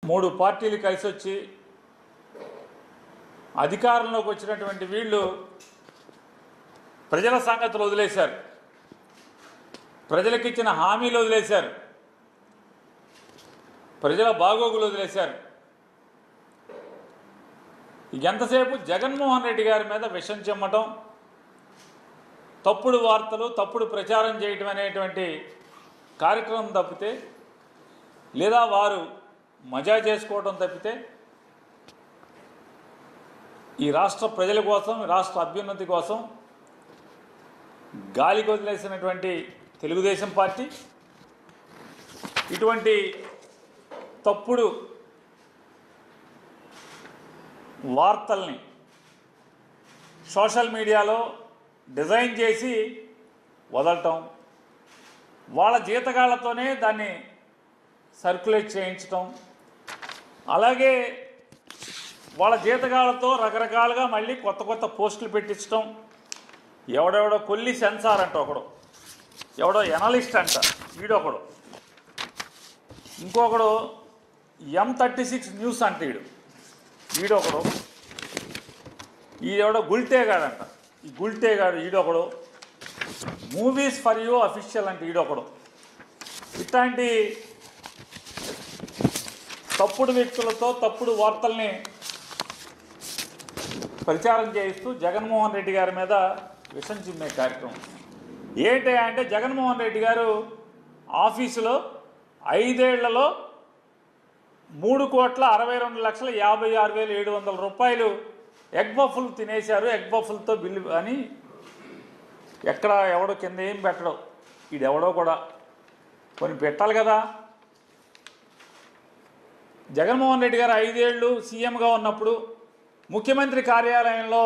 మూడు పార్టీలు కలిసి వచ్చి అధికారంలోకి వచ్చినటువంటి వీళ్ళు ప్రజల సంగతులు వదిలేశారు, ప్రజలకు ఇచ్చిన హామీలు వదిలేశారు, ప్రజల బాగోగులు వదిలేశారు. ఎంతసేపు జగన్మోహన్ రెడ్డి గారి మీద విషం చెమ్మటం, తప్పుడు వార్తలు, తప్పుడు ప్రచారం చేయటం అనేటువంటి కార్యక్రమం తప్పితే, లేదా వారు మజా చేసుకోవడం తప్పితే ఈ రాష్ట్ర ప్రజల కోసం, రాష్ట్ర అభ్యున్నతి కోసం గాలికి వదిలేసినటువంటి తెలుగుదేశం పార్టీ ఇటువంటి తప్పుడు వార్తల్ని సోషల్ మీడియాలో డిజైన్ చేసి వదలటం, వాళ్ళ జీతగాళ్లతోనే దాన్ని సర్క్యులేట్ చేయించటం, అలాగే వాళ్ళ జీతగాళ్లతో రకరకాలుగా మళ్ళీ కొత్త కొత్త పోస్టులు పెట్టించడం. ఎవడెవడో కొల్లి సెన్సార్ అంట ఒకడు, ఎవడో ఎనలిస్ట్ అంట వీడొకడు, ఇంకొకడు M36 న్యూస్ అంట వీడొకడు, ఈడెవడో గుల్టేగాడంట, ఈ గుల్టేగాడు ఈడొకడు, మూవీస్ ఫర్ యూ అఫీషియల్ అంటే ఈడొకడు. ఇట్లాంటి తప్పుడు వ్యక్తులతో తప్పుడు వార్తల్ని ప్రచారం చేయిస్తూ జగన్మోహన్ రెడ్డి గారి మీద విషం చిమ్మే కార్యక్రమం. ఏంటి అంటే జగన్మోహన్ రెడ్డి గారు ఆఫీసులో 5 ఏళ్లలో 3,62,56,700 రూపాయలు ఎగ్ బఫుల్ తినేశారు, ఎగ్ బఫుల్తో బిల్లు అని ఎక్కడ ఎవడో కింద ఏం పెట్టడం, ఈడెవడో కూడా కొన్ని పెట్టాలి కదా. జగన్మోహన్ రెడ్డి గారు 5 ఏళ్ళు సీఎంగా ఉన్నప్పుడు ముఖ్యమంత్రి కార్యాలయంలో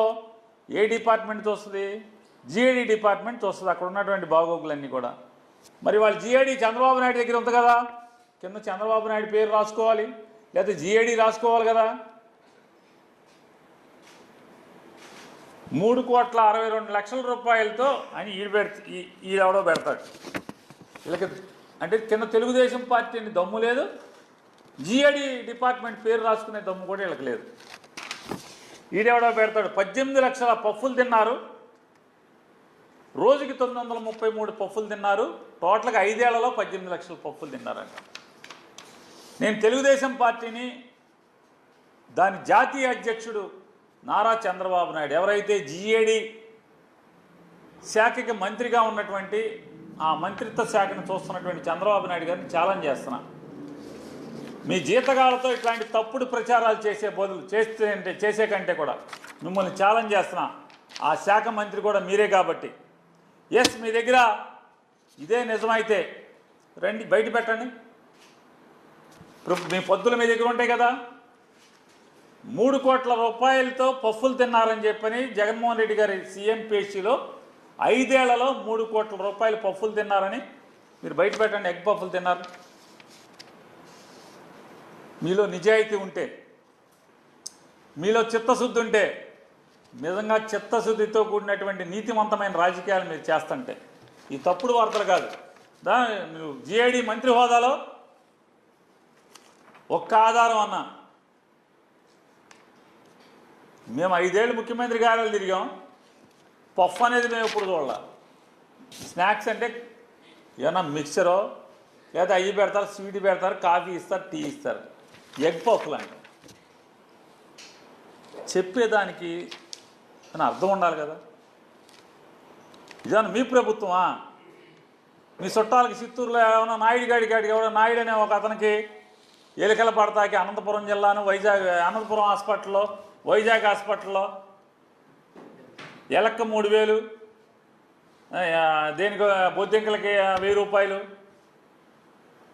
ఏ డిపార్ట్మెంట్ వస్తుంది? జిఐడి డిపార్ట్మెంట్ వస్తుంది, అక్కడ ఉన్నటువంటి బాగోగులన్నీ కూడా. మరి వాళ్ళు జిఐడి చంద్రబాబు నాయుడు దగ్గర ఉంది కదా, కింద చంద్రబాబు నాయుడు పేరు రాసుకోవాలి, లేకపోతే జిఐడి రాసుకోవాలి కదా. 3,62,00,000 రూపాయలతో అని ఈడెవడో పెడతాడు. వీళ్ళకి అంటే కింద తెలుగుదేశం పార్టీని దమ్ము లేదు, జిఐడి డిపార్ట్మెంట్ పేరు రాసుకునే దమ్ము కూడా వీళ్ళకి లేదు. ఈడెవడో పెడతాడు 18 లక్షల పఫ్ఫులు తిన్నారు, రోజుకి 933 పఫ్ఫులు తిన్నారు, టోటల్గా 5 ఏళ్లలో 18 లక్షల పఫ్ఫులు తిన్నారంట. నేను తెలుగుదేశం పార్టీని దాని జాతీయ అధ్యక్షుడు నారా చంద్రబాబు నాయుడు, ఎవరైతే జిఏడి శాఖకి మంత్రిగా ఉన్నటువంటి ఆ మంత్రిత్వ శాఖను చూస్తున్నటువంటి చంద్రబాబు నాయుడు గారిని ఛాలెంజ్ చేస్తున్నా. మీ జీతగాళ్లతో ఇట్లాంటి తప్పుడు ప్రచారాలు చేసే కంటే కూడా మిమ్మల్ని ఛాలెంజ్ చేస్తున్నా. ఆ శాఖ మంత్రి కూడా మీరే కాబట్టి, ఎస్ మీ దగ్గర ఇదే నిజమైతే రండి బయట పెట్టండి. మీ పొద్దులు మీ దగ్గర ఉంటాయి కదా. 3 కోట్ల రూపాయలతో పఫ్ఫులు తిన్నారని చెప్పని జగన్మోహన్ రెడ్డి గారి సీఎం పేషీలో 5 ఏళ్లలో 3 కోట్ల రూపాయలు పఫ్ఫులు తిన్నారని మీరు బయట పెట్టండి. ఎగ్ పఫ్ఫులు తిన్నారు. మీలో నిజాయితీ ఉంటే, మీలో చిత్తశుద్ధి ఉంటే, నిజంగా చిత్తశుద్ధితో కూడినటువంటి నీతివంతమైన రాజకీయాలు మీరు చేస్తుంటే, ఈ తప్పుడు వార్తలు కాదు. మీరు జిఐడి మంత్రి హోదాలో ఒక్క ఆధారం అన్నా, మేము 5 ఏళ్ళు ముఖ్యమంత్రి కార్యాలయాలు తిరిగాం, పఫ్ అనేది మేము ఎప్పుడు చూడాల. స్నాక్స్ అంటే ఏమన్నా మిక్చరో లేదా అయ్యి పెడతారు, స్వీట్ పెడతారు, కాఫీ ఇస్తారు, టీ ఇస్తారు. ఎగ్ పఫ్లు అంటే చెప్పేదానికి అని అర్థం ఉండాలి కదా. ఇదేమన్నా మీ ప్రభుత్వమా? మీ చుట్టాలకి చిత్తూరులో ఏమైనా నాయుడు గాడికి ఎవడో నాయుడు అనే ఒక అతనికి ఎలికల పడతాకి అనంతపురం జిల్లాను అనంతపురం హాస్పిటల్లో, వైజాగ్ హాస్పిటల్లో ఎలక్క 3,000, దేనికి బొద్దింకలకి 1,000 రూపాయలు,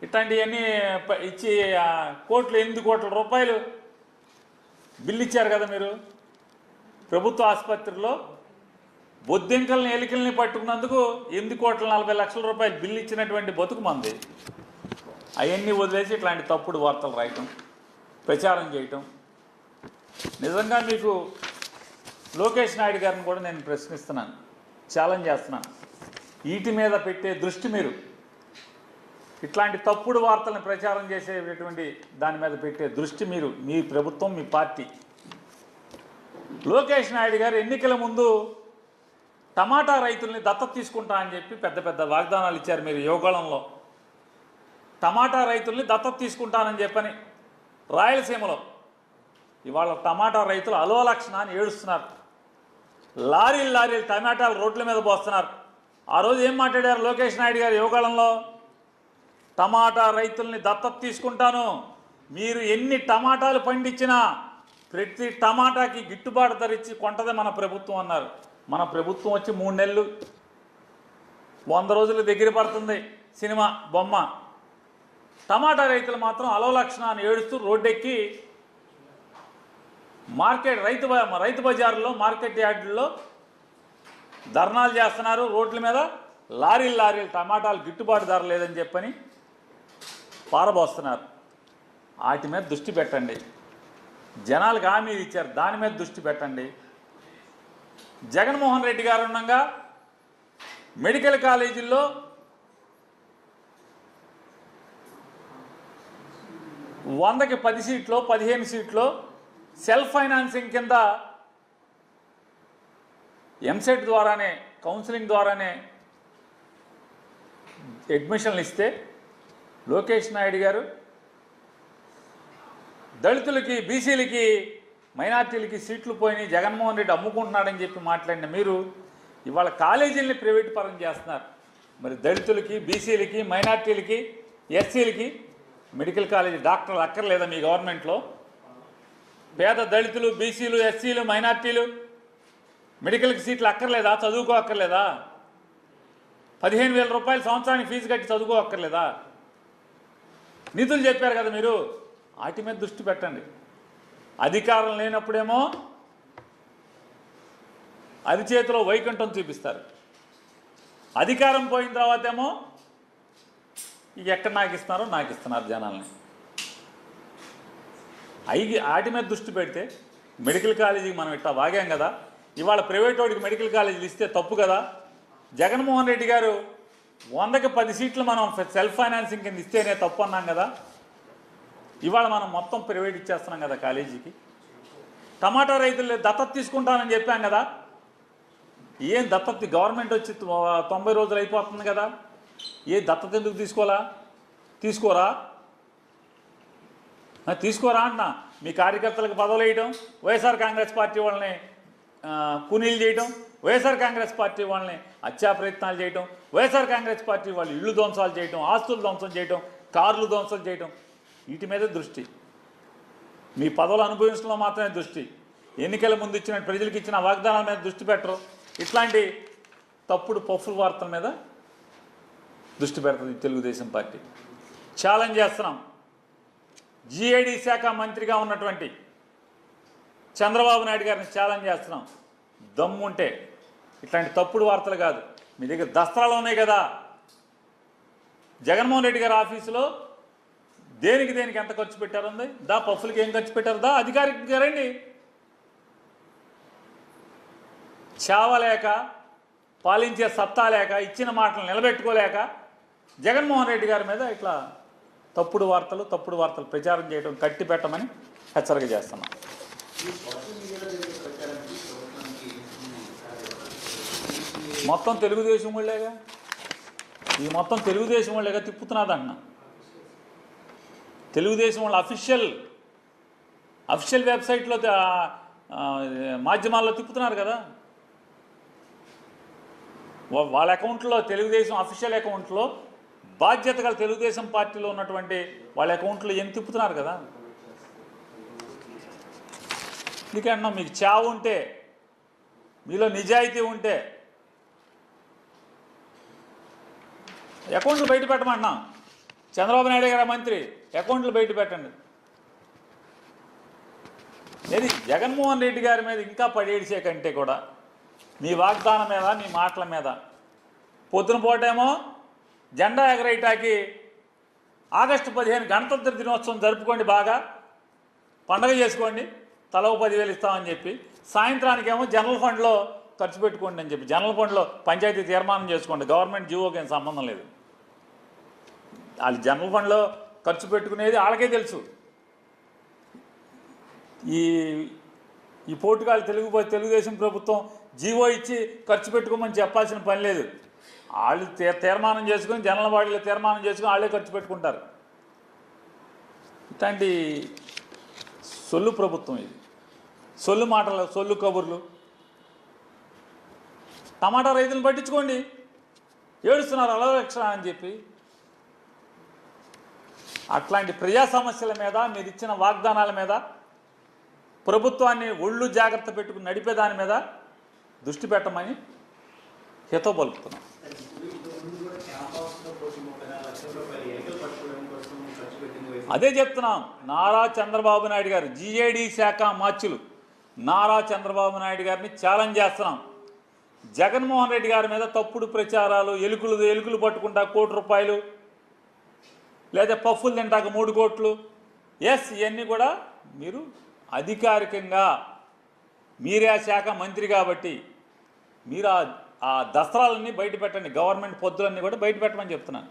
ఇట్లాంటివన్నీ ఇచ్చి 8 కోట్ల రూపాయలు బిల్లు ఇచ్చారు కదా మీరు. ప్రభుత్వ ఆసుపత్రిలో బొద్దింకల్ని ఎలికల్ని పట్టుకున్నందుకు 8,40,00,000 రూపాయలు బిల్లు ఇచ్చినటువంటి బతుకు మంది. అవన్నీ వదిలేసి ఇట్లాంటి తప్పుడు వార్తలు రాయటం, ప్రచారం చేయటం. నిజంగా మీకు లోకేష్ నాయుడు గారిని కూడా నేను ప్రశ్నిస్తున్నాను, ఛాలెంజ్ చేస్తున్నాను. వీటి మీద పెట్టే దృష్టి మీరు ఇట్లాంటి తప్పుడు వార్తలను ప్రచారం చేసేటటువంటి దాని మీద పెట్టే దృష్టి మీ ప్రభుత్వం, మీ పార్టీ. లోకేష్ నాయుడు గారు ఎన్నికల ముందు టమాటా రైతుల్ని దత్తత తీసుకుంటా అని చెప్పి పెద్ద పెద్ద వాగ్దానాలు ఇచ్చారు మీరు యువగళంలో. టమాటా రైతుల్ని దత్తత తీసుకుంటానని చెప్పని రాయలసీమలో ఇవాళ టమాటా రైతులు అలోలక్షణ అని ఏడుస్తున్నారు. లారీలు టమాటాలు రోడ్ల మీద పోస్తున్నారు. ఆ రోజు ఏం మాట్లాడారు లోకేష్ నాయుడు గారు యువగళంలో? టమాటా రైతుల్ని దత్తత తీసుకుంటాను, మీరు ఎన్ని టమాటాలు పండించినా ప్రతి టమాటాకి గిట్టుబాటు ధర ఇచ్చి కొంటదే మన ప్రభుత్వం అన్నారు. మన ప్రభుత్వం వచ్చి 3 నెలలు 100 రోజులు దగ్గర పడుతుంది సినిమా బొమ్మ. టమాటా రైతులు మాత్రం అలోలక్షణ అని ఏడుస్తూ రోడ్డెక్కి మార్కెట్ రైతు బజారులో మార్కెట్ యార్డుల్లో ధర్నాలు చేస్తున్నారు. రోడ్ల మీద లారీలు టమాటాలు గిట్టుబాటు ధర లేదని చెప్పని పారబోస్తున్నారు. వాటి మీద దృష్టి పెట్టండి. జనాలకు హామీ ఇచ్చారు, దాని మీద దృష్టి పెట్టండి. జగన్మోహన్ రెడ్డి గారు ఉండగా మెడికల్ కాలేజీల్లో 100కి 10 సీట్లో 15 సీట్లో సెల్ఫ్ ఫైనాన్సింగ్ కింద ఎంసెట్ ద్వారానే కౌన్సిలింగ్ ద్వారానే అడ్మిషన్లు ఇస్తే లోకేష్ నాయుడు గారు దళితులకి, బీసీలకి, మైనార్టీలకి సీట్లు పోయినాయి, జగన్మోహన్ రెడ్డి అమ్ముకుంటున్నాడని చెప్పి మాట్లాడిన మీరు ఇవాళ కాలేజీలని ప్రైవేట్ పరం చేస్తున్నారు. మరి దళితులకి, బీసీలకి, మైనార్టీలకి, ఎస్సీలకి మెడికల్ కాలేజీ డాక్టర్లు అక్కర్లేదా మీ గవర్నమెంట్లో? పేద దళితులు, బీసీలు, ఎస్సీలు, మైనార్టీలు మెడికల్కి సీట్లు అక్కర్లేదా? చదువుకో అక్కర్లేదా? 15,000 రూపాయలు సంవత్సరానికి ఫీజు కట్టి చదువుకో అక్కర్లేదా? నిధులు చెప్పారు కదా మీరు, వాటి మీద దృష్టి పెట్టండి. అధికారం లేనప్పుడేమో అరిచేతిలో వైకుంఠం చూపిస్తారు, అధికారం పోయిన తర్వాత ఏమో ఇక ఎక్కడ నాకు ఇస్తున్నారు జనాల్ని. వాటి మీద దృష్టి పెడితే మెడికల్ కాలేజీకి మనం ఇట్లా వాగాం కదా, ఇవాళ ప్రైవేట్ వాడికి మెడికల్ కాలేజీలు ఇస్తే తప్పు కదా? జగన్మోహన్ రెడ్డి గారు 100కి 10 సీట్లు మనం సెల్ఫ్ ఫైనాన్సింగ్ కింద ఇస్తేనే తప్పు అన్నాం కదా, ఇవాళ మనం మొత్తం ప్రైవేట్ ఇచ్చేస్తున్నాం కదా కాలేజీకి. టమాటా రైతులు దత్తత తీసుకుంటానని చెప్పాం కదా, ఏం దత్తత? గవర్నమెంట్ వచ్చి 90 రోజులు అయిపోతుంది కదా, ఏ దత్తత ఎందుకు తీసుకోరా అంటున్నా. మీ కార్యకర్తలకు పదవులు వేయటం, వైఎస్ఆర్ కాంగ్రెస్ పార్టీ వాళ్ళని కూనీలు చేయటం, వైఎస్ఆర్ కాంగ్రెస్ పార్టీ వాళ్ళని హత్యా ప్రయత్నాలు చేయటం, వైఎస్ఆర్ కాంగ్రెస్ పార్టీ వాళ్ళు ఇళ్ళు ధ్వంసాలు చేయటం, ఆస్తులు ధ్వంసం చేయటం, కార్లు ధ్వంసం చేయటం, వీటి మీద దృష్టి. మీ పదవులు అనుభవించడంలో మాత్రమే దృష్టి. ఎన్నికల ముందు ఇచ్చిన ప్రజలకు ఇచ్చిన వాగ్దానాల మీద దృష్టి పెట్టరు. ఇట్లాంటి తప్పుడు పఫుల వార్తల మీద దృష్టి పెడుతుంది తెలుగుదేశం పార్టీ. ఛాలెంజ్ చేస్తున్నాం. జిఐడి శాఖ మంత్రిగా ఉన్నటువంటి చంద్రబాబు నాయుడు గారిని ఛాలెంజ్ చేస్తున్నాం. దమ్ముంటే ఇట్లాంటి తప్పుడు వార్తలు కాదు, మీ దగ్గర దస్త్రాలు ఉన్నాయి కదా. జగన్మోహన్ రెడ్డి గారి ఆఫీసులో దేనికి ఎంత ఖర్చు పెట్టారుంది, పఫ్ఫులకి ఏం ఖర్చు పెట్టారు, అధికారికంగా రండి. చావలేక, పాలించే సత్తా లేక, ఇచ్చిన మాటలు నిలబెట్టుకోలేక జగన్మోహన్ రెడ్డి గారి మీద ఇట్లా తప్పుడు వార్తలు ప్రచారం చేయడం కట్టి పెట్టమని హెచ్చరిక చేస్తున్నాం. మొత్తం తెలుగుదేశం వాళ్ళేగా, ఈ మొత్తం తెలుగుదేశం వాళ్ళేగా తిప్పుతున్నదన్న. తెలుగుదేశం వాళ్ళ అఫీషియల్ వెబ్సైట్లో మాధ్యమాల్లో తిప్పుతున్నారు కదా, వాళ్ళ అకౌంట్లో, తెలుగుదేశం అఫీషియల్ అకౌంట్లో బాధ్యత గల తెలుగుదేశం పార్టీలో ఉన్నటువంటి వాళ్ళ అకౌంట్లో ఏం తిప్పుతున్నారు కదా. ఎందుకంటున్నాం, మీకు చావు ఉంటే, మీలో నిజాయితీ ఉంటే అకౌంట్లు బయట పెట్టమంటున్నాం. చంద్రబాబు నాయుడు గారు మంత్రి, అకౌంట్లు బయట పెట్టండి. ఇది జగన్మోహన్ రెడ్డి గారి మీద ఇంకా పడేడిసే కంటే కూడా మీ వాగ్దానం మీద, మీ మాటల మీద పొద్దున పూటేమో జెండా ఎగరేయటానికి ఆగస్టు 15 గణతంత్ర దినోత్సవం జరుపుకోండి, బాగా పండగ చేసుకోండి, తల 10,000 ఇస్తామని చెప్పి, సాయంత్రానికేమో జనరల్ ఫండ్లో ఖర్చు పెట్టుకోండి అని చెప్పి, జనరల్ ఫండ్లో పంచాయతీ తీర్మానం చేసుకోండి, గవర్నమెంట్ జీవోకి ఏం సంబంధం లేదు. వాళ్ళు జనరల్ ఫండ్లో ఖర్చు పెట్టుకునేది వాళ్ళకే తెలుసు. ఈ ఈ పోటుగాళ్ళు తెలుగుదేశం ప్రభుత్వం జీవో ఇచ్చి ఖర్చు పెట్టుకోమని చెప్పాల్సిన పని లేదు. వాళ్ళు తీర్మానం చేసుకొని జనరల్ బాడీలో తీర్మానం చేసుకొని వాళ్ళే ఖర్చు పెట్టుకుంటారు. ఇట్లాంటి సొల్లు ప్రభుత్వం ఇది. సొల్లు మాటలు, సొల్లు కబుర్లు. టమాటా రైతులను పట్టించుకోండి, ఏడుస్తున్నారు అలవక్షణ అని చెప్పి. అట్లాంటి ప్రజా సమస్యల మీద, మీరు ఇచ్చిన వాగ్దానాల మీద, ప్రభుత్వాన్ని ఒళ్ళు జాగ్రత్త పెట్టుకుని నడిపే దాని మీద దృష్టి పెట్టమని హితవు పలుకుతున్నాం. అదే చెప్తున్నాం. నారా చంద్రబాబు నాయుడు గారు, జీఏడీ శాఖ మార్చులు నారా చంద్రబాబు నాయుడు గారిని ఛాలెంజ్ చేస్తున్నాం. జగన్మోహన్ రెడ్డి గారి మీద తప్పుడు ప్రచారాలు, ఎలుకలు పట్టుకుంటా ₹1 లేదా పఫ్ఫులు తింటాక 3 కోట్లు, ఎస్ ఇవన్నీ కూడా మీరు అధికారికంగా మీరే ఆ శాఖ మంత్రి కాబట్టి మీరు ఆ దస్త్రాలన్నీ బయట పెట్టండి. గవర్నమెంట్ పొద్దులన్నీ కూడా బయట పెట్టమని చెప్తున్నాను.